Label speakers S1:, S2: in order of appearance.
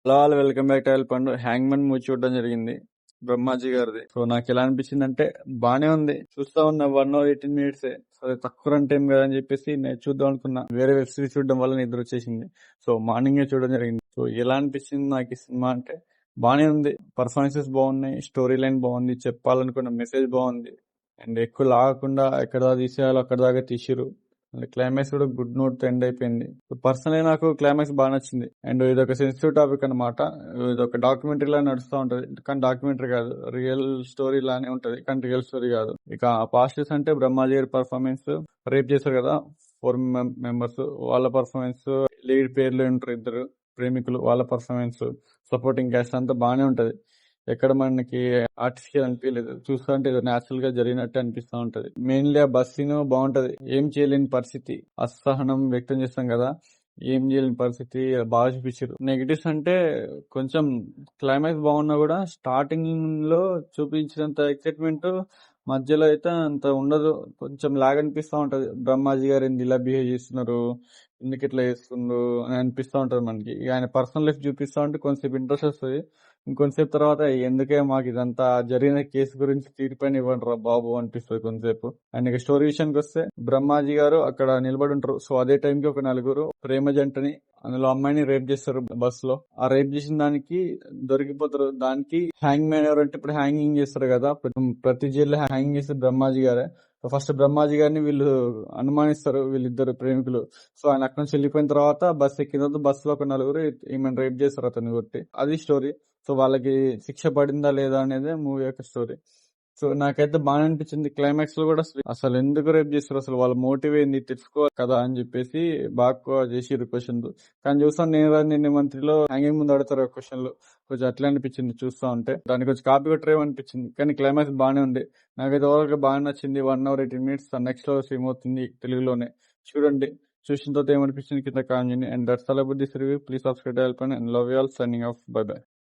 S1: Hello all welcome back to పండు. హ్యాంగ్మన్ movie చూడడం జరిగింది, బ్రహ్మాజీ గారిది. సో నాకు ఎలా అనిపించింది అంటే బానే ఉంది. చూస్తా ఉన్న 1 hour 18 minutes. సో అది తక్కువ రన్ టైం కదా అని చెప్పేసి నేను చూద్దాం అనుకున్నా. వేరే వెబ్ సిరీస్ చూడడం వల్ల నిద్ర వచ్చేసింది. సో మార్నింగే చూడడం జరిగింది. సో ఎలా అనిపించింది నాకు ఈ సినిమా అంటే బానే ఉంది. పర్ఫార్మెన్సెస్ బాగున్నాయి, స్టోరీ లైన్ బాగుంది, చెప్పాలనుకున్న మెసేజ్ బాగుంది. అండ్ ఎక్కువ లాగకుండా ఎక్కడ దాకా తీసేయాలో అక్కడ దాకా తీసిరు. క్లైమాక్స్ కూడా గుడ్ నోట్ తో ఎండ్ అయిపోయింది. పర్సనలీ నాకు క్లైమాక్స్ బాగా నచ్చింది. అండ్ ఇది ఒక సెన్సిటివ్ టాపిక్ అన్నమాట. ఇది ఒక డాక్యుమెంటరీ లా నడుస్తూ ఉంటది, కానీ డాక్యుమెంటరీ కాదు, రియల్ స్టోరీ లానే ఉంటది, కానీ రియల్ స్టోరీ కాదు. ఇక పాస్టర్స్ అంటే బ్రహ్మాజీ గారి పర్ఫార్మెన్స్, రేప్ చేశారు కదా 4 మెంబర్స్, వాళ్ళ పర్ఫార్మెన్స్, లీడ్ పేర్లు ఉంటారు ఇద్దరు ప్రేమికులు, వాళ్ళ పర్ఫార్మెన్స్, సపోర్టింగ్ క్యాస్ట్ అంతా బానే ఉంటది. ఎక్కడ మనకి ఆర్టిఫిషియల్ అనిపించలేదు. చూస్తా అంటే ఏదో న్యాచురల్ గా జరిగినట్టు అనిపిస్తా ఉంటది. మెయిన్లీ ఆ బస్ సీన్ బాగుంటది. ఏం చేయలేని పరిస్థితి, అసహనం వ్యక్తం చేస్తాం కదా, ఏం చేయలేని పరిస్థితి బాగా చూపించారు. నెగిటివ్స్ అంటే కొంచెం క్లైమాక్స్ బాగున్నా కూడా స్టార్టింగ్ లో చూపించినంత ఎక్సైట్మెంట్ మధ్యలో అయితే అంత ఉండదు. కొంచెం లాగ్ అనిపిస్తా ఉంటది. బ్రహ్మాజీ గారు ఎందుకు ఇలా బిహేవ్ చేస్తున్నారు, ఎందుకు ఇట్లా చేస్తుండ్రు అని అనిపిస్తా ఉంటది మనకి. ఇక ఆయన పర్సనల్ లైఫ్ చూపిస్తా ఉంటే కొంచెంసేపు ఇంట్రెస్ట్ వస్తుంది. ఇంకొంతసేపు తర్వాత ఎందుకే మాకు ఇదంతా జరిగిన కేసు గురించి తీర్పని ఇవ్వండి రా బాబు అనిపిస్తుంది కొంతసేపు. అండ్ ఇక స్టోరీ విషయానికి వస్తే బ్రహ్మాజీ గారు అక్కడ నిలబడి ఉంటారు. సో అదే టైంకి ఒక నలుగురు ప్రేమ జంటని, అందులో అమ్మాయిని రేప్ చేస్తారు బస్ లో. ఆ రేప్ చేసిన దానికి దొరికిపోతారు. దానికి హ్యాంగ్ మ్యాన్ ఎవరంటే ఇప్పుడు హ్యాంగింగ్ చేస్తారు కదా, ప్రతి జైల్లో హ్యాంగింగ్ చేస్తే బ్రహ్మాజీ గారే. ఫస్ట్ బ్రహ్మాజీ గారిని వీళ్ళు అనుమానిస్తారు, వీళ్ళిద్దరు ప్రేమికులు. సో ఆయన అక్కడి నుంచి వెళ్ళిపోయిన తర్వాత బస్ ఎక్కిన తర్వాత బస్ లో ఒక నలుగురు ఈమెను రేప్ చేస్తారు అతన్ని కొట్టి. అది స్టోరీ. సో వాళ్ళకి శిక్ష పడిందా లేదా అనేది మూవీ యొక్క స్టోరీ. సో నాకైతే బాగా అనిపించింది. క్లైమాక్స్ లో కూడా అసలు ఎందుకు రేపు చేస్తారు, అసలు వాళ్ళ మోటివ్ ఏంది తెలుసుకోవాలి కదా అని చెప్పేసి బాగా చేసిరు క్వశ్చన్లు. కానీ చూస్తాను నేను నిన్న మంత్రిలో హ్యాంగింగ్ ముందు అడతారు క్వశ్చన్లు, కొంచెం అట్లా అనిపించింది చూస్తా ఉంటే. దానికి కొంచెం కాపీ కొట్టరేమో అనిపించింది, కానీ క్లైమాక్స్ బాగానే ఉంది. నాకైతే ఓవరాల్ గా బాగా నచ్చింది. 1 hour 18 minutes. నెక్స్ట్ లో స్ట్రీమ్ అవుతుంది తెలుగులోనే. చూడండి, చూసిన తర్వాత ఏమనిపించింది కింద కామెంట్ చేయండి. And that's all about this review. Please subscribe and love you all. Signing off. By by.